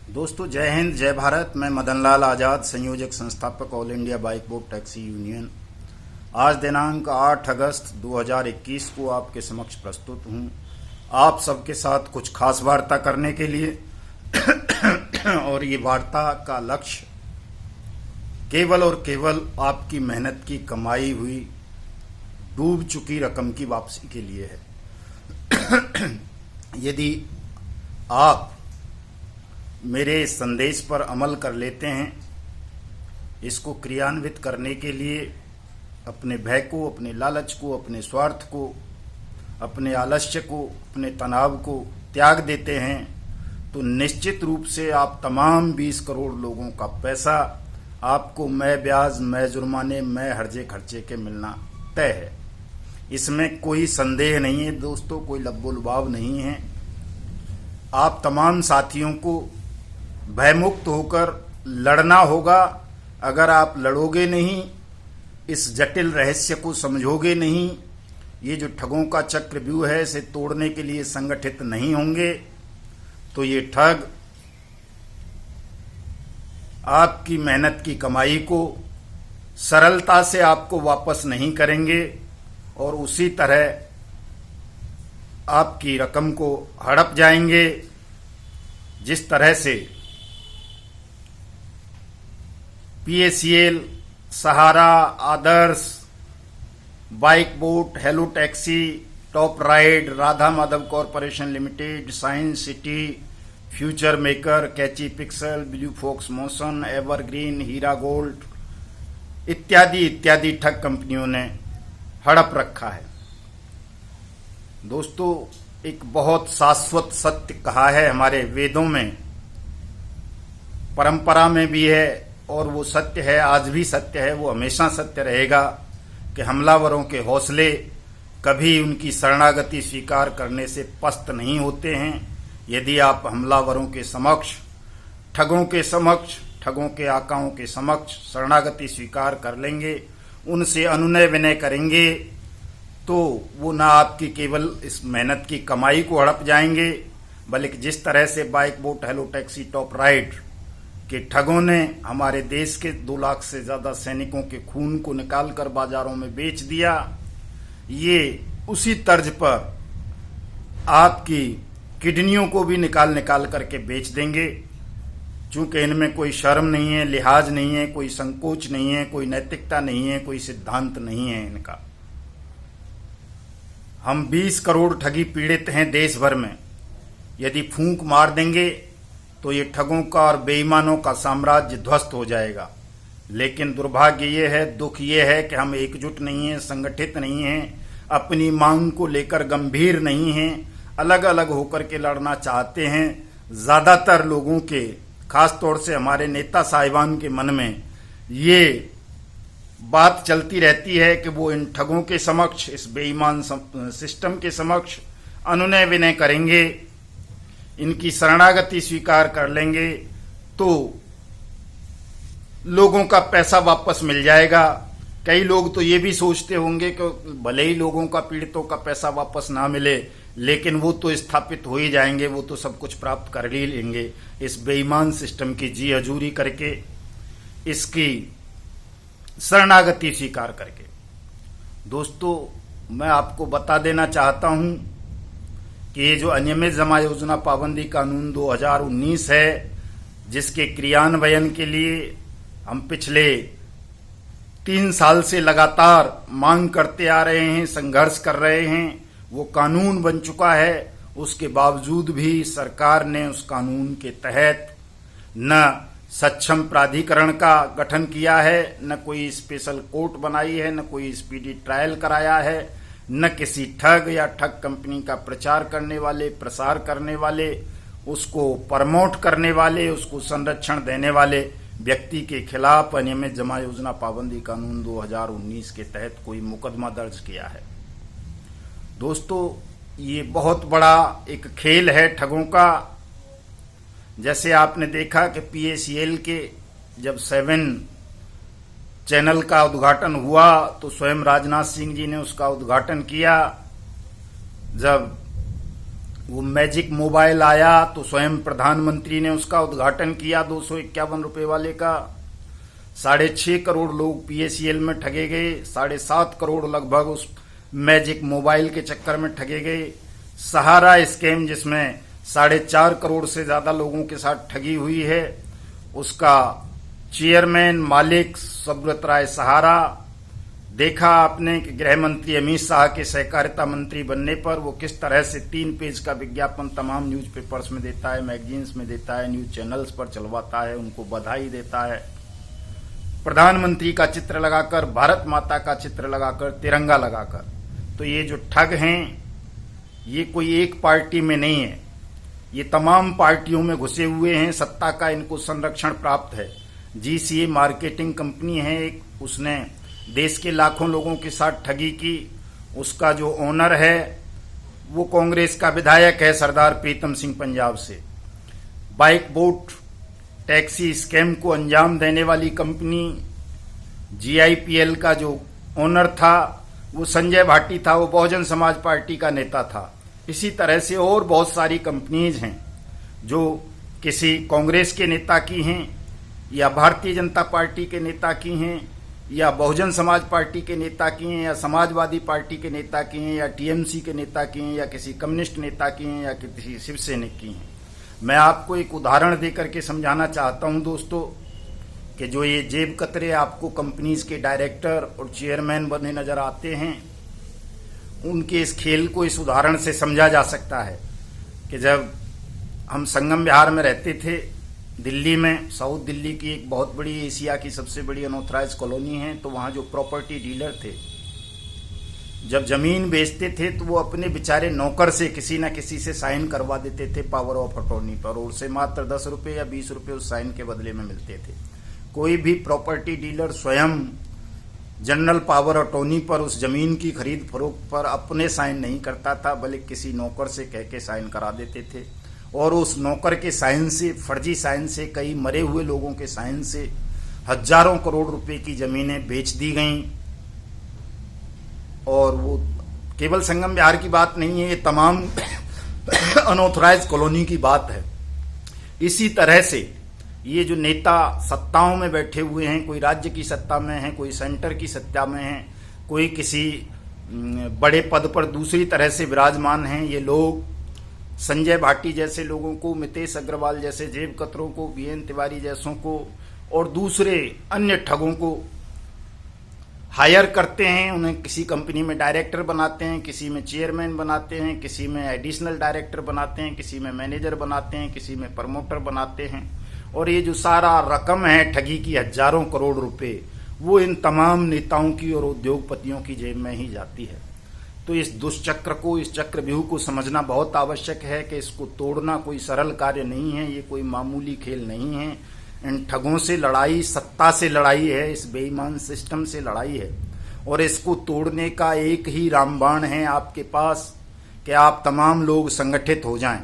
दोस्तों, जय हिंद, जय भारत। मैं मदन लाल आज़ाद, संयोजक संस्थापक all India bike board taxi union. आज दिनांक 8 अगस्त 2021 को आपके समक्ष प्रस्तुत हूँ आप सबके साथ कुछ खास वार्ता करने के लिए। और ये वार्ता का लक्ष्य केवल और केवल आपकी मेहनत की कमाई हुई डूब चुकी रकम की वापसी के लिए है। यदि आप मेरे इस संदेश पर अमल कर लेते हैं, इसको क्रियान्वित करने के लिए अपने भय को, अपने लालच को, अपने स्वार्थ को, अपने आलस्य को, अपने तनाव को त्याग देते हैं, तो निश्चित रूप से आप तमाम 20 करोड़ लोगों का पैसा आपको मैं ब्याज, मैं जुर्माने, मैं हर्जे खर्चे के मिलना तय है। इसमें कोई संदेह नहीं है दोस्तों, कोई लब्बो-लुबाव नहीं है। आप तमाम साथियों को भयमुक्त होकर लड़ना होगा। अगर आप लड़ोगे नहीं, इस जटिल रहस्य को समझोगे नहीं, ये जो ठगों का चक्रव्यूह है इसे तोड़ने के लिए संगठित नहीं होंगे, तो ये ठग आपकी मेहनत की कमाई को सरलता से आपको वापस नहीं करेंगे और उसी तरह आपकी रकम को हड़प जाएंगे, जिस तरह से PACL, Sahara, Adarsh, bike bot, hello taxi, top ride, Radha Madhav corporation limited, science city, future maker, catchy pixel, blue fox motion, evergreen, Heera gold इत्यादि इत्यादि ठग कंपनियों ने हड़प रखा है। दोस्तों, एक बहुत शाश्वत सत्य कहा है हमारे वेदों में, परंपरा में भी है, और वो सत्य है, आज भी सत्य है, वो हमेशा सत्य रहेगा कि हमलावरों के हौसले कभी उनकी शरणागति स्वीकार करने से पस्त नहीं होते हैं। यदि आप हमलावरों के समक्ष, ठगों के समक्ष, ठगों के आकाओं के समक्ष शरणागति स्वीकार कर लेंगे, उनसे अनुनय विनय करेंगे, तो वो ना आपकी केवल इस मेहनत की कमाई को हड़प जाएंगे, बल्कि जिस तरह से bike bot, hello taxi, top ride के ठगों ने हमारे देश के 2 लाख से ज्यादा सैनिकों के खून को निकालकर बाजारों में बेच दिया, ये उसी तर्ज पर आपकी किडनियों को भी निकाल निकाल करके बेच देंगे। चूंकि इनमें कोई शर्म नहीं है, लिहाज नहीं है, कोई संकोच नहीं है, कोई नैतिकता नहीं है, कोई सिद्धांत नहीं है इनका। हम 20 करोड़ ठगी पीड़ित हैं देश भर में। यदि फूंक मार देंगे तो ये ठगों का और बेईमानों का साम्राज्य ध्वस्त हो जाएगा। लेकिन दुर्भाग्य ये है, दुख ये है कि हम एकजुट नहीं हैं, संगठित नहीं हैं, अपनी मांग को लेकर गंभीर नहीं हैं, अलग अलग होकर के लड़ना चाहते हैं। ज्यादातर लोगों के, खास तौर से हमारे नेता साहिबान के मन में ये बात चलती रहती है कि वो इन ठगों के समक्ष, इस बेईमान सिस्टम के समक्ष अनुनय विनय करेंगे, इनकी शरणागति स्वीकार कर लेंगे, तो लोगों का पैसा वापस मिल जाएगा। कई लोग तो ये भी सोचते होंगे कि भले ही लोगों का, पीड़ितों का पैसा वापस ना मिले, लेकिन वो तो स्थापित हो ही जाएंगे, वो तो सब कुछ प्राप्त कर ही लेंगे इस बेईमान सिस्टम की जी हजूरी करके, इसकी शरणागति स्वीकार करके। दोस्तों, मैं आपको बता देना चाहता हूं कि ये जो अनियमित जमा योजना पाबंदी कानून 2019 है, जिसके क्रियान्वयन के लिए हम पिछले 3 साल से लगातार मांग करते आ रहे हैं, संघर्ष कर रहे हैं, वो कानून बन चुका है। उसके बावजूद भी सरकार ने उस कानून के तहत न सक्षम प्राधिकरण का गठन किया है, न कोई स्पेशल कोर्ट बनाई है, न कोई स्पीडी ट्रायल कराया है, न किसी ठग या ठग कंपनी का प्रचार करने वाले, प्रसार करने वाले, उसको प्रमोट करने वाले, उसको संरक्षण देने वाले व्यक्ति के खिलाफ अनियमित जमा योजना पाबंदी कानून 2019 के तहत कोई मुकदमा दर्ज किया है। दोस्तों, ये बहुत बड़ा एक खेल है ठगों का। जैसे आपने देखा कि PACL के जब 7 चैनल का उद्घाटन हुआ तो स्वयं राजनाथ सिंह जी ने उसका उद्घाटन किया। जब वो मैजिक मोबाइल आया तो स्वयं प्रधानमंत्री ने उसका उद्घाटन किया 251 रुपए वाले का। 6.5 करोड़ लोग पीएसीएल में ठगे गए, 7.5 करोड़ लगभग उस मैजिक मोबाइल के चक्कर में ठगे गए। सहारा स्कैम जिसमें 4.5 करोड़ से ज्यादा लोगों के साथ ठगी हुई है, उसका चेयरमैन मालिक सुब्रत राय सहारा। देखा आपने कि गृह मंत्री अमित शाह के सहकारिता मंत्री बनने पर वो किस तरह से 3 पेज का विज्ञापन तमाम न्यूज़पेपर्स में देता है, मैगजीन्स में देता है, न्यूज चैनल्स पर चलवाता है, उनको बधाई देता है। प्रधानमंत्री का चित्र लगाकर, भारत माता का चित्र लगाकर, तिरंगा लगाकर। तो ये जो ठग हैं ये कोई एक पार्टी में नहीं है, ये तमाम पार्टियों में घुसे हुए हैं। सत्ता का इनको संरक्षण प्राप्त है। जीसीए मार्केटिंग कंपनी है एक, उसने देश के लाखों लोगों के साथ ठगी की। उसका जो ओनर है वो कांग्रेस का विधायक है, सरदार प्रीतम सिंह पंजाब से। बाइक बोट टैक्सी स्कैम को अंजाम देने वाली कंपनी जीआईपीएल का जो ओनर था वो संजय भाटी था, वो बहुजन समाज पार्टी का नेता था। इसी तरह से और बहुत सारी कंपनीज हैं जो किसी कांग्रेस के नेता की हैं या भारतीय जनता पार्टी के नेता की हैं या बहुजन समाज पार्टी के नेता की हैं या समाजवादी पार्टी के नेता की हैं या टीएमसी के नेता की हैं या किसी कम्युनिस्ट नेता की हैं या किसी शिवसैनिक की हैं। मैं आपको एक उदाहरण देकर के समझाना चाहता हूं दोस्तों कि जो ये जेब कतरे आपको कंपनीज के डायरेक्टर और चेयरमैन बने नजर आते हैं, उनके इस खेल को इस उदाहरण से समझा जा सकता है कि जब हम संगम विहार में रहते थे दिल्ली में, साउथ दिल्ली की एक बहुत बड़ी एशिया की सबसे बड़ी अनऑथराइज कॉलोनी है, तो वहाँ जो प्रॉपर्टी डीलर थे जब जमीन बेचते थे तो वो अपने बेचारे नौकर से किसी न किसी से साइन करवा देते थे पावर ऑफ अटॉर्नी पर, और उससे मात्र 10 रुपये या 20 रुपये उस साइन के बदले में मिलते थे। कोई भी प्रॉपर्टी डीलर स्वयं जनरल पावर अटॉर्नी पर उस जमीन की खरीद फरोख्त पर अपने साइन नहीं करता था, बल्कि किसी नौकर से कह के साइन करा देते थे। और उस नौकर के साइन से, फर्जी साइन से, कई मरे हुए लोगों के साइन से हजारों करोड़ रुपए की जमीनें बेच दी गईं। और वो केवल संगम विहार की बात नहीं है, ये तमाम अनऑथराइज कॉलोनी की बात है। इसी तरह से ये जो नेता सत्ताओं में बैठे हुए हैं, कोई राज्य की सत्ता में है, कोई सेंटर की सत्ता में है, कोई किसी बड़े पद पर दूसरी तरह से विराजमान हैं, ये लोग संजय भाटी जैसे लोगों को, मितेश अग्रवाल जैसे जेब कतरों को, बीएन तिवारी जैसों को और दूसरे अन्य ठगों को हायर करते हैं। उन्हें किसी कंपनी में डायरेक्टर बनाते हैं, किसी में चेयरमैन बनाते हैं, किसी में एडिशनल डायरेक्टर बनाते हैं, किसी में मैनेजर बनाते हैं, किसी में प्रमोटर बनाते हैं। और ये जो सारा रकम है ठगी की, हजारों करोड़ रुपए, वो इन तमाम नेताओं की और उद्योगपतियों की जेब में ही जाती है। तो इस दुष्चक्र को, इस चक्रव्यूह को समझना बहुत आवश्यक है कि इसको तोड़ना कोई सरल कार्य नहीं है, ये कोई मामूली खेल नहीं है। इन ठगों से लड़ाई सत्ता से लड़ाई है, इस बेईमान सिस्टम से लड़ाई है। और इसको तोड़ने का एक ही रामबाण है आपके पास कि आप तमाम लोग संगठित हो जाएं।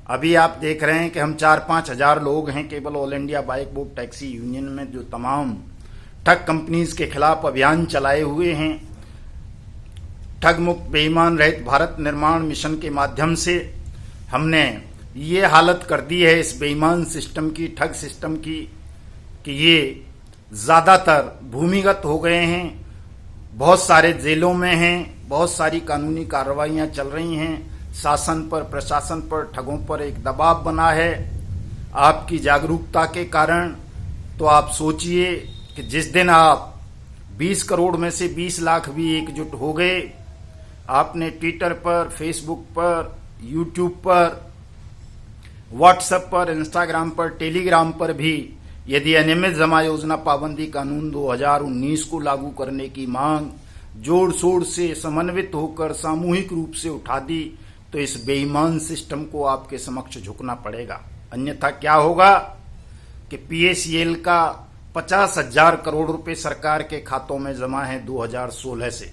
अभी आप देख रहे हैं कि हम 4-5 हजार लोग हैं केवल all India bike boat taxi union में, जो तमाम ठग कंपनीज के खिलाफ अभियान चलाए हुए हैं। ठग मुक्त बेईमान रहित भारत निर्माण मिशन के माध्यम से हमने ये हालत कर दी है इस बेईमान सिस्टम की, ठग सिस्टम की, कि ये ज्यादातर भूमिगत हो गए हैं, बहुत सारे जेलों में हैं, बहुत सारी कानूनी कार्रवाइयां चल रही हैं। शासन पर, प्रशासन पर, ठगों पर एक दबाव बना है आपकी जागरूकता के कारण। तो आप सोचिए कि जिस दिन आप 20 करोड़ में से 20 लाख भी एकजुट हो गए, आपने ट्विटर पर, फेसबुक पर, यूट्यूब पर, व्हाट्सएप पर, इंस्टाग्राम पर, टेलीग्राम पर भी यदि अनियमित जमा योजना पाबंदी कानून 2019 को लागू करने की मांग जोर शोर से समन्वित होकर सामूहिक रूप से उठा दी, तो इस बेईमान सिस्टम को आपके समक्ष झुकना पड़ेगा। अन्यथा क्या होगा कि पीएसीएल का 50,000 करोड़ रुपए सरकार के खातों में जमा है 2016 से,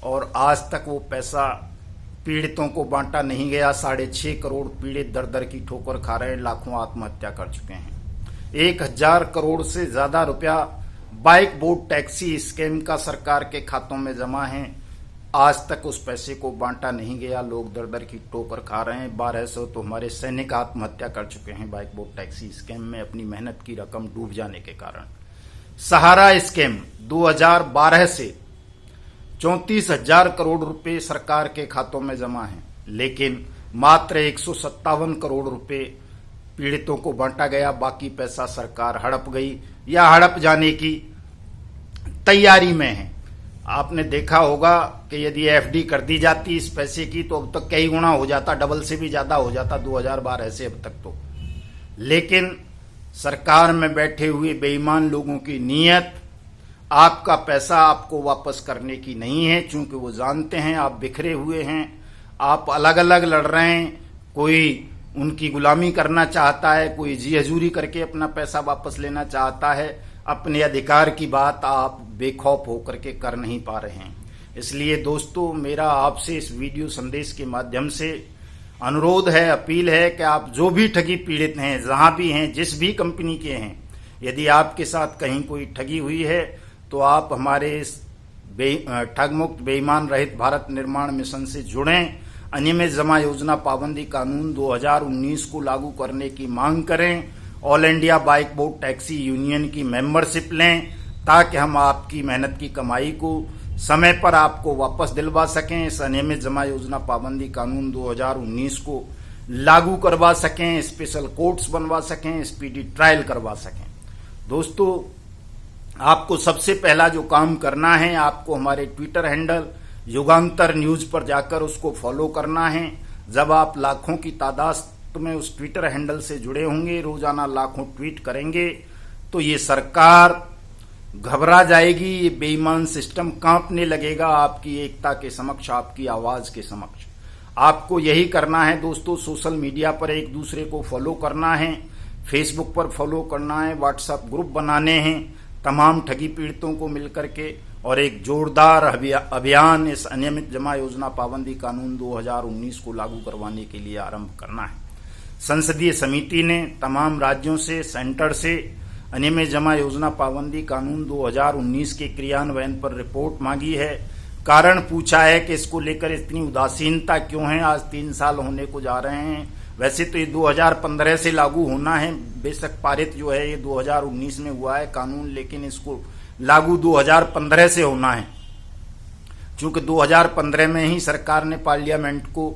और आज तक वो पैसा पीड़ितों को बांटा नहीं गया। 6.5 करोड़ पीड़ित दर दर की ठोकर खा रहे हैं, लाखों आत्महत्या कर चुके हैं। 1,000 करोड़ से ज्यादा रुपया बाइक बोट टैक्सी स्कैम का सरकार के खातों में जमा है। आज तक उस पैसे को बांटा नहीं गया। लोग दर दर की ठोकर खा रहे हैं। 1200 तो हमारे सैनिक आत्महत्या कर चुके हैं बाइक बोट टैक्सी स्कैम में, अपनी मेहनत की रकम डूब जाने के कारण। सहारा स्कैम 2012 से 34,000 करोड़ रुपए सरकार के खातों में जमा हैं, लेकिन मात्र 157 करोड़ रुपए पीड़ितों को बांटा गया। बाकी पैसा सरकार हड़प गई या हड़प जाने की तैयारी में है। आपने देखा होगा कि यदि एफडी कर दी जाती इस पैसे की तो अब तक कई गुना हो जाता, डबल से भी ज्यादा हो जाता 2012 से अब तक तो। लेकिन सरकार में बैठे हुए बेईमान लोगों की नीयत आपका पैसा आपको वापस करने की नहीं है, क्योंकि वो जानते हैं आप बिखरे हुए हैं, आप अलग अलग लड़ रहे हैं। कोई उनकी गुलामी करना चाहता है, कोई जी हजूरी करके अपना पैसा वापस लेना चाहता है। अपने अधिकार की बात आप बेखौफ होकर के कर नहीं पा रहे हैं। इसलिए दोस्तों, मेरा आपसे इस वीडियो संदेश के माध्यम से अनुरोध है, अपील है कि आप जो भी ठगी पीड़ित हैं, जहां भी हैं, जिस भी कंपनी के हैं, यदि आपके साथ कहीं कोई ठगी हुई है तो आप हमारे इस ठग मुक्त बेईमान रहित भारत निर्माण मिशन से जुड़ें। अनियमित जमा योजना पाबंदी कानून 2019 को लागू करने की मांग करें। All India bike boat taxi union की मेंबरशिप लें, ताकि हम आपकी मेहनत की कमाई को समय पर आपको वापस दिलवा सकें। इस अनियमित जमा योजना पाबंदी कानून 2019 को लागू करवा सकें, स्पेशल कोर्ट्स बनवा सकें, स्पीडी ट्रायल करवा सकें। दोस्तों, आपको सबसे पहला जो काम करना है, आपको हमारे ट्विटर हैंडल युगांतर न्यूज पर जाकर उसको फॉलो करना है। जब आप लाखों की तादाद में उस ट्विटर हैंडल से जुड़े होंगे, रोजाना लाखों ट्वीट करेंगे, तो ये सरकार घबरा जाएगी, ये बेईमान सिस्टम कांपने लगेगा आपकी एकता के समक्ष, आपकी आवाज के समक्ष। आपको यही करना है दोस्तों, सोशल मीडिया पर एक दूसरे को फॉलो करना है, फेसबुक पर फॉलो करना है, व्हाट्सएप ग्रुप बनाने हैं तमाम ठगी पीड़ितों को मिलकर के, और एक जोरदार अभियान इस अनियमित जमा योजना पाबंदी कानून 2019 को लागू करवाने के लिए आरंभ करना है। संसदीय समिति ने तमाम राज्यों से, सेंटर से अनियमित जमा योजना पाबंदी कानून 2019 के क्रियान्वयन पर रिपोर्ट मांगी है। कारण पूछा है कि इसको लेकर इतनी उदासीनता क्यों है। आज 3 साल होने को जा रहे हैं। वैसे तो ये 2015 से लागू होना है, बेशक पारित जो है ये 2019 में हुआ है कानून, लेकिन इसको लागू 2015 से होना है, क्योंकि 2015 में ही सरकार ने पार्लियामेंट को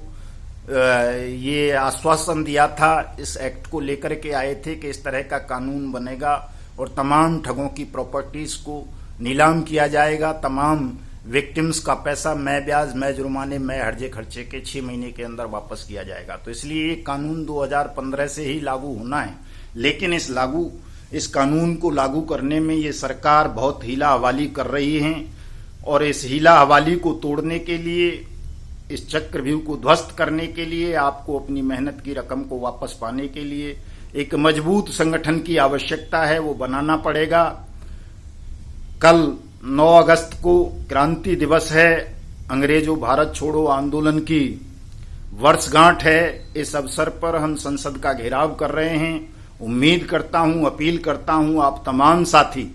ये आश्वासन दिया था, इस एक्ट को लेकर के आए थे कि इस तरह का कानून बनेगा और तमाम ठगों की प्रॉपर्टीज को नीलाम किया जाएगा। तमाम विक्टिम्स का पैसा मैं ब्याज, मैं जुर्माने, मैं हर्जे खर्चे के 6 महीने के अंदर वापस किया जाएगा। तो इसलिए ये कानून 2015 से ही लागू होना है, लेकिन इस कानून को लागू करने में ये सरकार बहुत हीला हवाली कर रही है, और इस हीला हवाली को तोड़ने के लिए, इस चक्रव्यूह को ध्वस्त करने के लिए, आपको अपनी मेहनत की रकम को वापस पाने के लिए एक मजबूत संगठन की आवश्यकता है, वो बनाना पड़ेगा। कल 9 अगस्त को क्रांति दिवस है, अंग्रेजों भारत छोड़ो आंदोलन की वर्षगांठ है। इस अवसर पर हम संसद का घेराव कर रहे हैं। उम्मीद करता हूं, अपील करता हूं, आप तमाम साथी,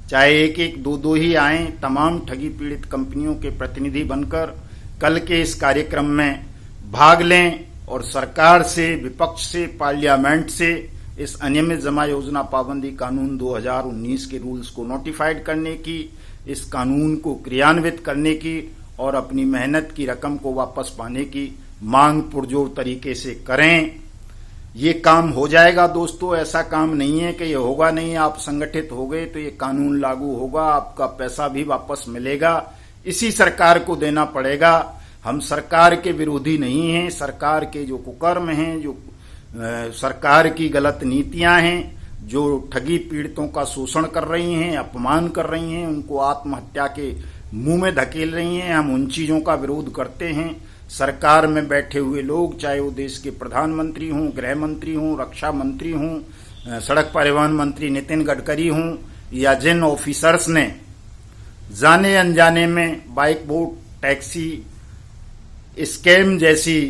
चाहे 1-1, 2-2 ही आए, तमाम ठगी पीड़ित कंपनियों के प्रतिनिधि बनकर कल के इस कार्यक्रम में भाग लें और सरकार से, विपक्ष से, पार्लियामेंट से इस अनियमित जमा योजना पाबंदी कानून 2019 के रूल्स को नोटिफाइड करने की, इस कानून को क्रियान्वित करने की और अपनी मेहनत की रकम को वापस पाने की मांग पुरजोर तरीके से करें। ये काम हो जाएगा दोस्तों, ऐसा काम नहीं है कि ये होगा नहीं। आप संगठित हो गए तो ये कानून लागू होगा, आपका पैसा भी वापस मिलेगा। इसी सरकार को देना पड़ेगा। हम सरकार के विरोधी नहीं हैं। सरकार के जो कुकर्म हैं, जो सरकार की गलत नीतियां हैं, जो ठगी पीड़ितों का शोषण कर रही हैं, अपमान कर रही हैं, उनको आत्महत्या के मुंह में धकेल रही हैं, हम उन चीजों का विरोध करते हैं। सरकार में बैठे हुए लोग, चाहे वो देश के प्रधानमंत्री हों, गृह मंत्री हों, रक्षा मंत्री हों, सड़क परिवहन मंत्री नितिन गडकरी हों, या जिन ऑफिसर्स ने जाने अनजाने में बाइक बोट टैक्सी स्कैम जैसी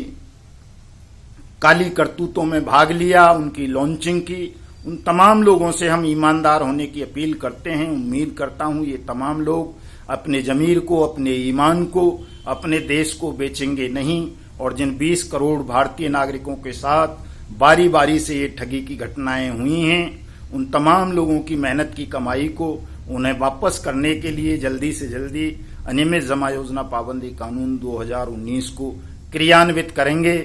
काली करतूतों में भाग लिया, उनकी लॉन्चिंग की, उन तमाम लोगों से हम ईमानदार होने की अपील करते हैं। उम्मीद करता हूं ये तमाम लोग अपने जमीर को, अपने ईमान को, अपने देश को बेचेंगे नहीं। और जिन 20 करोड़ भारतीय नागरिकों के साथ बारी बारी से ये ठगी की घटनाएं हुई हैं, उन तमाम लोगों की मेहनत की कमाई को उन्हें वापस करने के लिए जल्दी से जल्दी अनियमित जमा योजना पाबंदी कानून 2019 को क्रियान्वित करेंगे।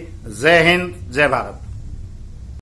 जय हिंद, जय भारत।